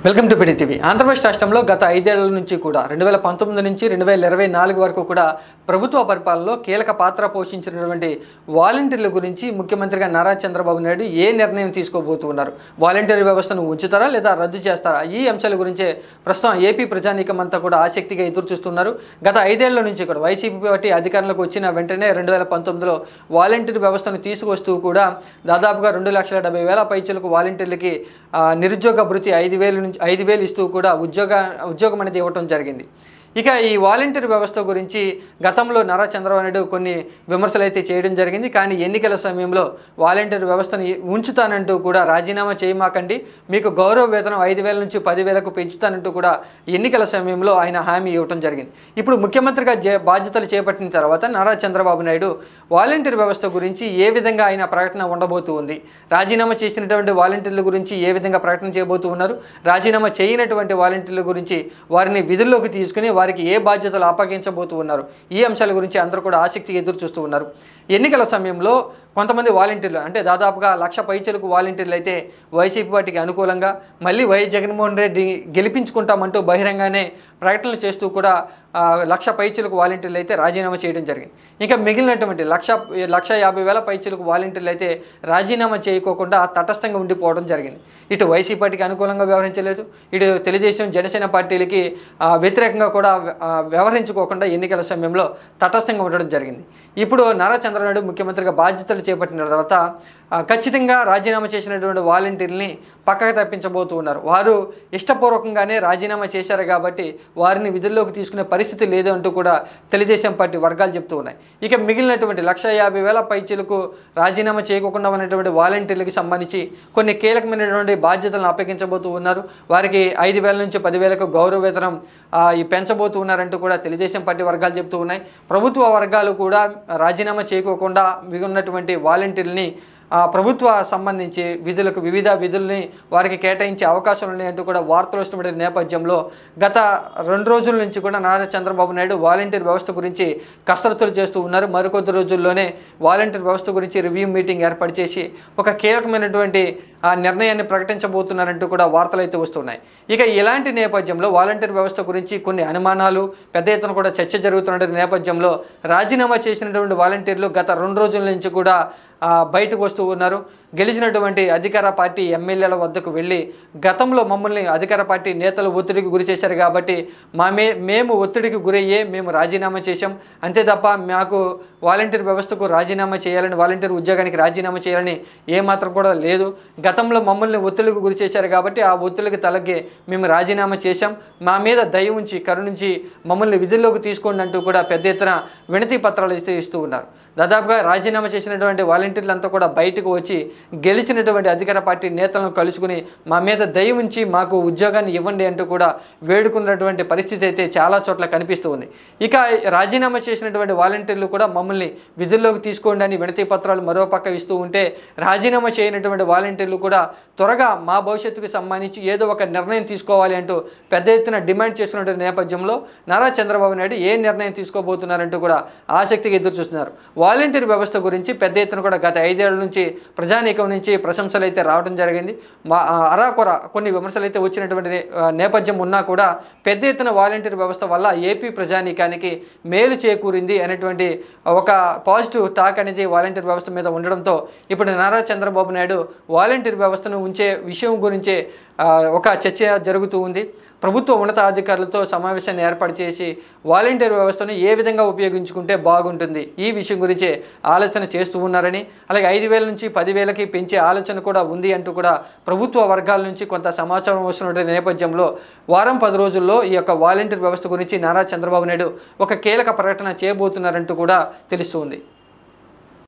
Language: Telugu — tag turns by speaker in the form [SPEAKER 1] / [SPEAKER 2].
[SPEAKER 1] Welcome to PD TV. Andhra Pradesh రాష్ట్రంలో గత 5 ఏళ్ల నుంచి కూడా 2019 నుంచి 2024 వరకు కూడా ప్రభుత్వ పరిపాలనలో కీలక పాత్ర పోషించినటువంటి వాలంటీర్ల గురించి ముఖ్యమంత్రిగా నారా చంద్రబాబు నాయుడు ఏ నిర్ణయం తీసుకోబోతున్నారు? వాలంటీర్ వ్యవస్థను ఉంచుతారా లేదా రద్దు చేస్తారా? ఈ అంశాల గురించే ప్రస్తుతం ఏపీ ప్రజానీకం అంతా కూడా ఆసక్తిగా ఎదురు చూస్తున్నారు. గత 5 ఏళ్ల నుంచి కూడా వైసీపీ పార్టీ అధికారంలోకి వచ్చిన వెంటనే 2019లో వాలంటీర్ వ్యవస్థను తీసుకొస్తూ కూడా దాదాపుగా 2,70,000 పైచలకు వాలంటీర్లకి నిరుద్యోగ భృతి 5,000 ఇస్తూ కూడా ఉద్యోగం అనేది ఇవ్వటం జరిగింది. ఇక ఈ వాలంటీర్ వ్యవస్థ గురించి గతంలో నారా చంద్రబాబు నాయుడు కొన్ని విమర్శలు అయితే చేయడం జరిగింది. కానీ ఎన్నికల సమయంలో వాలంటీర్ వ్యవస్థను ఉంచుతానంటూ కూడా రాజీనామా చేయమాకండి, మీకు గౌరవ వేతనం 5,000 నుంచి 10,000కు పెంచుతానంటూ కూడా ఎన్నికల సమయంలో ఆయన హామీ ఇవ్వడం జరిగింది. ఇప్పుడు ముఖ్యమంత్రిగా బాధ్యతలు చేపట్టిన తర్వాత నారా చంద్రబాబు నాయుడు వాలంటీర్ వ్యవస్థ గురించి ఏ విధంగా ఆయన ప్రకటన ఉండబోతూ ఉంది, రాజీనామా చేసినటువంటి వాలంటీర్ల గురించి ఏ విధంగా ప్రకటన చేయబోతూ ఉన్నారు, రాజీనామా చేయనటువంటి వాలంటీర్ల గురించి వారిని విధుల్లోకి తీసుకుని వారికి ఏ బాధ్యతలు అప్పగించబోతూ ఉన్నారు, ఈ అంశాల గురించి అందరూ కూడా ఆసక్తిగా ఎదురు చూస్తూ ఉన్నారు. ఎన్నికల సమయంలో కొంతమంది వాలంటీర్లు అంటే దాదాపుగా 1,00,000 పైచలకు వాలంటీర్లు అయితే వైసీపీ పార్టీకి అనుకూలంగా మళ్ళీ వైఎస్ జగన్మోహన్ రెడ్డి గెలిపించుకుంటామంటూ బహిరంగానే ప్రకటనలు చేస్తూ కూడా 1,00,000 పైచలకు వాలంటీర్లు అయితే రాజీనామా చేయడం జరిగింది. ఇంకా మిగిలినటువంటి 1,50,000 పైచలకు వాలంటీర్లు అయితే రాజీనామా చేయకోకుండా తటస్థంగా ఉండిపోవడం జరిగింది. ఇటు వైసీపీ పార్టీకి అనుకూలంగా వ్యవహరించలేదు, ఇటు తెలుగుదేశం జనసేన పార్టీలకి వ్యతిరేకంగా కూడా వ్యవహరించుకోకుండా ఎన్నికల సమయంలో తటస్థంగా ఉండడం జరిగింది. ఇప్పుడు నారా చంద్రబాబు నాయుడు ముఖ్యమంత్రిగా బాధ్యతలు చేపట్టిన తర్వాత ఖచ్చితంగా రాజీనామా చేసినటువంటి వాలంటీర్ని పక్కకు తప్పించబోతూ ఉన్నారు. వారు ఇష్టపూర్వకంగానే రాజీనామా చేశారు కాబట్టి వారిని విధుల్లోకి తీసుకునే పరిస్థితి లేదు అంటూ కూడా తెలుగుదేశం పార్టీ వర్గాలు చెప్తూ ఉన్నాయి. ఇక మిగిలినటువంటి 1,50,000 పైచీలకు రాజీనామా చేయకుండా ఉన్నటువంటి వాలంటీర్లకు సంబంధించి కొన్ని కీలకమైనటువంటి బాధ్యతలను అప్పగించబోతూ ఉన్నారు. వారికి 5,000 నుంచి 10,000కు గౌరవ వేతనం పెంచబోతూ ఉన్నారంటూ కూడా తెలుగుదేశం పార్టీ వర్గాలు చెప్తూ ఉన్నాయి. ప్రభుత్వ వర్గాలు కూడా రాజీనామా చేయకోకుండా మిగిలినటువంటి వాలంటీర్లని ప్రభుత్వ సంబంధించి వివిధ విధుల్ని వారికి కేటాయించే అవకాశాలు ఉన్నాయంటూ కూడా వార్తలు వస్తున్న నేపథ్యంలో గత 2 రోజుల నుంచి కూడా నారా చంద్రబాబు నాయుడు వాలంటీర్ వ్యవస్థ గురించి కసరత్తులు చేస్తూ ఉన్నారు. మరికొద్ది రోజుల్లోనే వాలంటీర్ వ్యవస్థ గురించి రివ్యూ మీటింగ్ ఏర్పాటు చేసి ఒక కీలకమైనటువంటి నిర్ణయాన్ని ప్రకటించబోతున్నారంటూ కూడా వార్తలు అయితే వస్తున్నాయి. ఇక ఇలాంటి నేపథ్యంలో వాలంటీర్ వ్యవస్థ గురించి కొన్ని అనుమానాలు పెద్ద ఎత్తున కూడా చర్చ జరుగుతున్న నేపథ్యంలో రాజీనామా చేసినటువంటి వాలంటీర్లు గత 2 రోజుల నుంచి కూడా బయటకు వస్తూ ఉన్నారు. గెలిచినటువంటి అధికార పార్టీ ఎమ్మెల్యేల వద్దకు వెళ్ళి గతంలో మమ్మల్ని అధికార పార్టీ నేతలు ఒత్తిడికి గురి చేశారు కాబట్టి మేము ఒత్తిడికి గురయ్యే మేము రాజీనామా చేశాం, అంతే తప్ప మాకు వాలంటీర్ వ్యవస్థకు రాజీనామా చేయాలని, వాలంటీర్ ఉద్యోగానికి రాజీనామా చేయాలని ఏమాత్రం కూడా లేదు. గతంలో మమ్మల్ని ఒత్తిడికి గురి చేశారు కాబట్టి ఆ ఒత్తిడికి తలగి మేము రాజీనామా చేశాం, మా మీద దయ ఉంచి కరుణించి మమ్మల్ని విధుల్లోకి తీసుకోండి అంటూ కూడా పెద్ద ఎత్తున వినతి పత్రాలు ఇస్తూ ఉన్నారు. దాదాపుగా రాజీనామా చేసినటువంటి వాలంటీర్లంతా కూడా బయటకు వచ్చి గెలిచినటువంటి అధికార పార్టీ నేతలను కలుసుకుని మా మీద దయ ఉంచి మాకు ఉద్యోగాన్ని ఇవ్వండి అంటూ కూడా వేడుకున్నటువంటి పరిస్థితి అయితే చాలా చోట్ల కనిపిస్తూ ఉంది. ఇక రాజీనామా చేసినటువంటి వాలంటీర్లు కూడా మమ్మల్ని విధుల్లోకి తీసుకోండి అని వినతి పత్రాలు మరోపక్క ఇస్తూ ఉంటే, రాజీనామా చేయనటువంటి వాలంటీర్లు కూడా త్వరగా మా భవిష్యత్తుకు సంబంధించి ఏదో ఒక నిర్ణయం తీసుకోవాలి అంటూ పెద్ద ఎత్తున డిమాండ్ చేస్తున్నటువంటి నేపథ్యంలో నారా చంద్రబాబు నాయుడు ఏ నిర్ణయం తీసుకోబోతున్నారంటూ కూడా ఆసక్తిగా ఎదురు చూస్తున్నారు. వాలంటీర్ వ్యవస్థ గురించి పెద్ద ఎత్తున కూడా గత 5 ఏళ్ల నుంచి ప్రజానీకం నుంచి ప్రశంసలు అయితే రావడం జరిగింది. అరాకొర కొన్ని విమర్శలు అయితే వచ్చినటువంటి నేపథ్యం ఉన్నా కూడా పెద్ద ఎత్తున వాలంటీర్ వ్యవస్థ వల్ల ఏపీ ప్రజానీకానికి మేలు చేకూరింది అనేటువంటి ఒక పాజిటివ్ టాక్ అనేది వాలంటీర్ వ్యవస్థ మీద ఉండడంతో ఇప్పుడు నారా చంద్రబాబు నాయుడు వాలంటీర్ వ్యవస్థను ఉంచే విషయం గురించే ఒక చర్చ జరుగుతూ ఉంది. ప్రభుత్వ ఉన్నతాధికారులతో సమావేశాన్ని ఏర్పాటు చేసి వాలంటీర్ వ్యవస్థను ఏ విధంగా ఉపయోగించుకుంటే బాగుంటుంది ఈ విషయం గురించే ఆలోచన చేస్తూ ఉన్నారని, అలాగే 5,000 నుంచి 10,000కి పెంచే ఆలోచన కూడా ఉంది అంటూ కూడా ప్రభుత్వ వర్గాల నుంచి కొంత సమాచారం వస్తున్న నేపథ్యంలో వారం 10 రోజుల్లో ఈ యొక్క వాలంటీర్ వ్యవస్థ గురించి నారా చంద్రబాబు నాయుడు ఒక కీలక ప్రకటన చేయబోతున్నారంటూ కూడా తెలుస్తుంది.